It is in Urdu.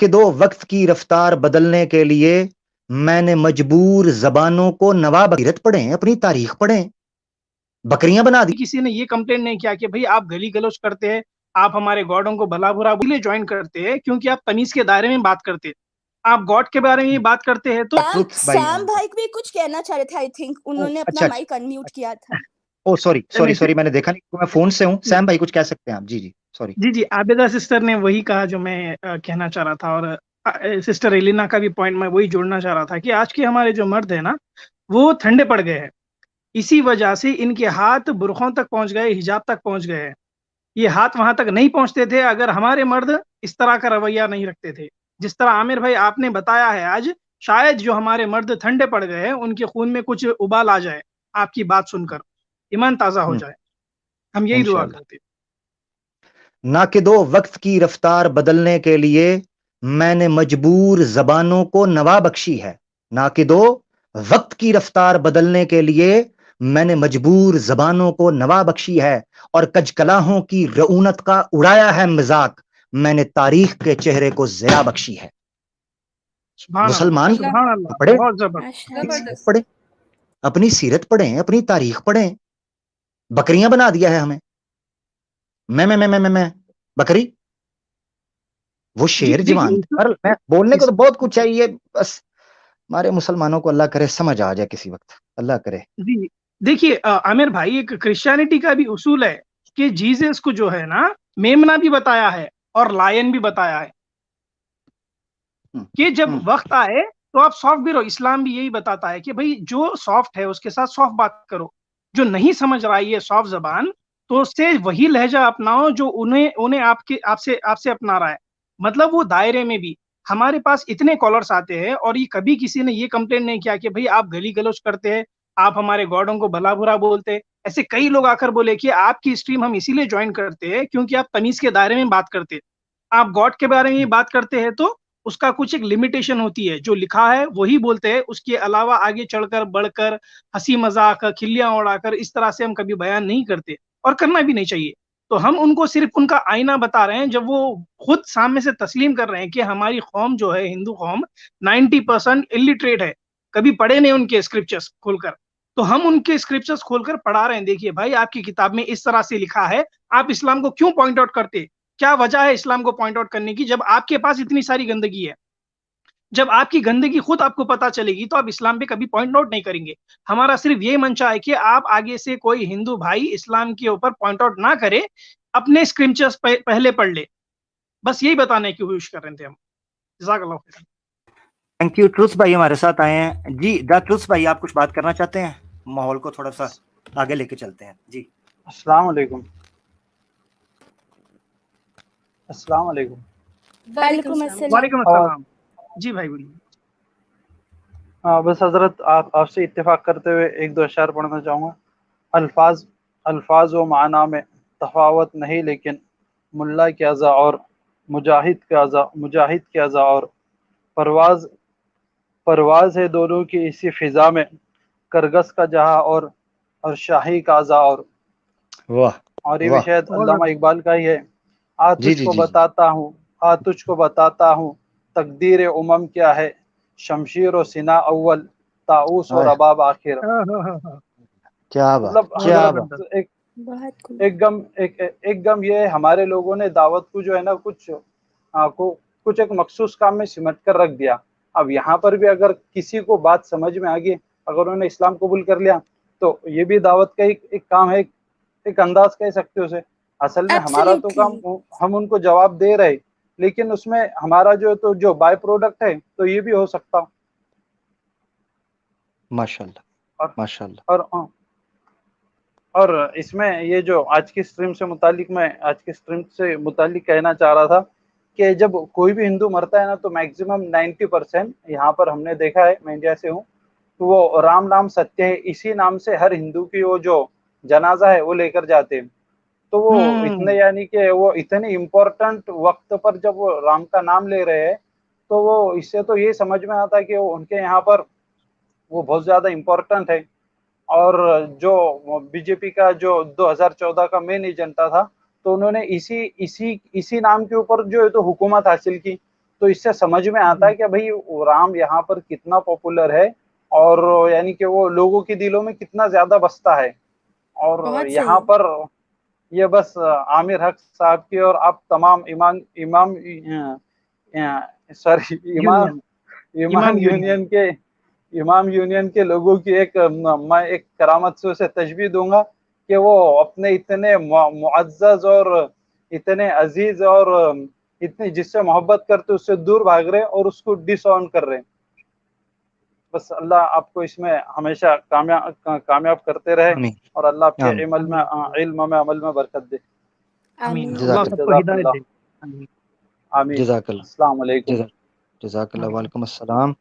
کہ دو وقت کی رفتار بدلنے کے لیے میں نے مجبور زبانوں کو نواب سیرت پڑھیں، اپنی تاریخ پڑھیں، بکریاں بنا دی. کسی نے یہ کمپلین نہیں کیا کہ بھئی آپ گلی گلوچ کرتے ہیں، آپ ہمارے گاڈوں کو بھلا برا بولے جوائن کرتے ہیں کیونکہ آپ تمیز کے دائرے میں بات کرتے ہیں. آپ گاڈ کے بارے میں بات کرتے ہیں تو سام بھائی بھی کچھ کہنا چاہ رہے تھے، آئی تھنک انہوں نے اپنا مائک انمیوٹ کیا تھا. او سوری میں نے دیکھا نہیں، میں فون سے ہوں. سیم بھائی کچھ کہہ سکتے ہیں آپ؟ جی سوری. جی عابدہ سسٹر نے وہی کہا جو میں کہنا چاہ رہا تھا، اور سسٹر ایلینا کا بھی پوائنٹ میں وہی جوڑنا چاہ رہا تھا کہ آج کے ہمارے جو مرد ہیں نا، وہ ٹھنڈے پڑ گئے ہیں. اسی وجہ سے ان کے ہاتھ برخوں تک پہنچ گئے، حجاب تک پہنچ گئے ہیں. یہ ہاتھ وہاں تک نہیں پہنچتے تھے اگر ہمارے مرد اس طرح کا رویہ نہیں رکھتے تھے. جس طرح عامر بھائی آپ نے بتایا ہے، آج شاید جو ہمارے مرد ٹھنڈے پڑ گئے ہیں ان کے خون میں کچھ ابال آ جائے، آپ کی بات سن کر ایمان تازہ ہو جائے. ہم یہی دعا کرتے. نہ کہ دو وقت کی رفتار بدلنے کے لیے میں نے مجبور زبانوں کو نوا بخشی ہے. نہ کہ دو وقت کی رفتار بدلنے کے لیے میں نے مجبور زبانوں کو نوا بخشی ہے، اور کجکلاہوں کی رعونت کا اڑایا ہے مذاق، میں نے تاریخ کے چہرے کو ضیا بخشی ہے. مسلمان پڑھیں، اپنی سیرت پڑھیں، اپنی تاریخ پڑھیں. بکریاں بنا دیا ہے ہمیں. میں بکری، وہ شیر جوان تھا. میں بولنے کو تو بہت کچھ چاہیے، بس ہمارے مسلمانوں کو اللہ کرے سمجھ آ جائے کسی وقت، اللہ کرے. جی دیکھیے عامر بھائی، ایک کرسچینٹی کا بھی اصول ہے کہ جیزس کو جو ہے نا میمنا بھی بتایا ہے اور لائن بھی بتایا ہے کہ جب وقت آئے تو آپ سافٹ بھی رہو. اسلام بھی یہی بتاتا ہے کہ بھئی جو سافٹ ہے اس کے ساتھ سافٹ بات کرو، جو نہیں سمجھ رہا ہے سافٹ زبان تو اس سے وہی لہجہ اپناؤ جو انہیں آپ سے اپنا رہا ہے. مطلب وہ دائرے میں بھی ہمارے پاس اتنے کالرز آتے ہیں اور یہ کبھی کسی نے یہ کمپلین نہیں کیا کہ بھئی آپ گلی گلوچ کرتے ہیں، آپ ہمارے گاڈوں کو بھلا برا بولتے ہیں. ایسے کئی لوگ آ کر بولے کہ آپ کی اسٹریم ہم اسی لیے جوائن کرتے ہیں کیونکہ آپ تمیز کے دائرے میں بات کرتے ہیں. آپ گاڈ کے بارے میں بات کرتے ہیں تو اس کا کچھ ایک لمیٹیشن ہوتی ہے، جو لکھا ہے وہی بولتے ہیں، اس کے علاوہ آگے چڑھ کر بڑھ کر ہنسی مذاق کھلیاں اڑا کر اس طرح سے ہم کبھی بیان نہیں کرتے اور کرنا بھی نہیں چاہیے. تو ہم ان کو صرف ان کا آئینہ بتا رہے ہیں جب وہ خود سامنے سے تسلیم کر رہے ہیں کہ ہماری قوم جو ہے ہندو قوم 90% الٹریٹ ہے، کبھی پڑھے نہیں ان کے اسکرپچرز کھول کر. تو ہم ان کے اسکرپچرز کھول کر پڑھا رہے ہیں، دیکھیے بھائی آپ کی کتاب میں اس طرح سے لکھا ہے، آپ اسلام کو کیوں پوائنٹ آؤٹ کرتے؟ کیا وجہ ہے اسلام کو پوائنٹ آؤٹ کرنے کی جب آپ کے پاس اتنی ساری گندگی ہے؟ جب آپ کی گندگی خود آپ کو پتا چلے گی تو آپ اسلام پہ کبھی پوائنٹ آؤٹ نہیں کریں گے. ہمارا صرف یہ منشا ہے کہ آپ آگے سے کوئی ہندو بھائی اسلام کے اوپر پوائنٹ آؤٹ نہ کرے، اپنے اسکرپچرز پہلے پڑھ لے. بس یہی بتانے کی کوشش کر رہے تھے ہم. جزاک اللہ خیر. Thank you. ٹروس بھائی ہمارے ساتھ آئے ہیں. جی ٹروس بھائی آپ کچھ بات کرنا چاہتے ہیں؟ ماحول کو تھوڑا سا آگے لے کے چلتے ہیں. جی السلام علیکم. السلام علیکم. وعلیکم السلام. وعلیکم السلام. جی بھائی بولیے. بس حضرت آپ سے اتفاق کرتے ہوئے ایک دو اشعار پڑھنا چاہوں گا. الفاظ و معنی میں تفاوت نہیں، لیکن ملا کے اعضاء اور مجاہد کے اعضاء اور پرواز ہے دونوں کی اسی فضا میں، کرگس کا جہاں اور شاہی کا اعضاء اور. اور یہ بھی شاید علامہ اقبال کا ہی ہے. تجھ کو بتاتا ہوں تقدیر امم کیا ہے، شمشیر و سنا اول، طاؤس و رباب آخر. مطلب ایک گم یہ ہے، ہمارے لوگوں نے دعوت کو جو ہے نا کچھ ایک مخصوص کام میں سمٹ کر رکھ دیا. اب یہاں پر بھی اگر کسی کو بات سمجھ میں آ گئی، اگر انہوں نے اسلام قبول کر لیا تو یہ بھی دعوت کا ایک کام ہے، ایک انداز کہہ سکتے اسے. اصل میں ہمارا تو کام، ہم ان کو جواب دے رہے، لیکن اس میں ہمارا جو بائی پروڈکٹ ہے تو یہ بھی ہو سکتا. ماشاءاللہ. اور اس میں یہ جو آج کی اسٹریم سے متعلق کہنا چاہ رہا تھا کہ جب کوئی بھی ہندو مرتا ہے نا تو میکسیمم 90% یہاں پر ہم نے دیکھا ہے، میں انڈیا سے ہوں، تو وہ رام نام ستیہ ہے، اسی نام سے ہر ہندو کی وہ جو جنازہ ہے وہ لے کر جاتے ہیں. تو وہ اتنے، یعنی کہ وہ اتنے امپورٹنٹ وقت پر جب وہ رام کا نام لے رہے ہیں تو وہ اس سے تو یہ سمجھ میں آتا ہے کہ وہ ان کے یہاں پر وہ بہت زیادہ امپورٹنٹ ہے. اور جو بی جے پی کا جو 2014 کا مین ایجنڈا تھا تو انہوں نے اسی نام کے اوپر جو ہے تو حکومت حاصل کی. تو اس سے سمجھ میں آتا ہے کہ بھائی رام یہاں پر کتنا پاپولر ہے اور یعنی کہ وہ لوگوں کے دلوں میں کتنا زیادہ بستا ہے. اور بہت یہاں صحیح. پر یہ بس عامر حق صاحب کی اور آپ تمام ایمان یونین کے لوگوں کی میں ایک کرامت سے اسے تشبیہ دوں گا کہ وہ اپنے اتنے معزز اور اتنے عزیز اور اتنی جس سے محبت کرتے اس سے دور بھاگ رہے اور اس کو ڈس آن کر رہے. بس اللہ آپ کو اس میں ہمیشہ کامیاب کرتے رہے آمین اور اللہ آپ کے آمین علم میں عمل میں برکت دے. آمین. اللہ سب کو ہدایت دے. آمین. جزاک اللہ السلام علیکم. جزاک اللہ. وعلیکم السلام.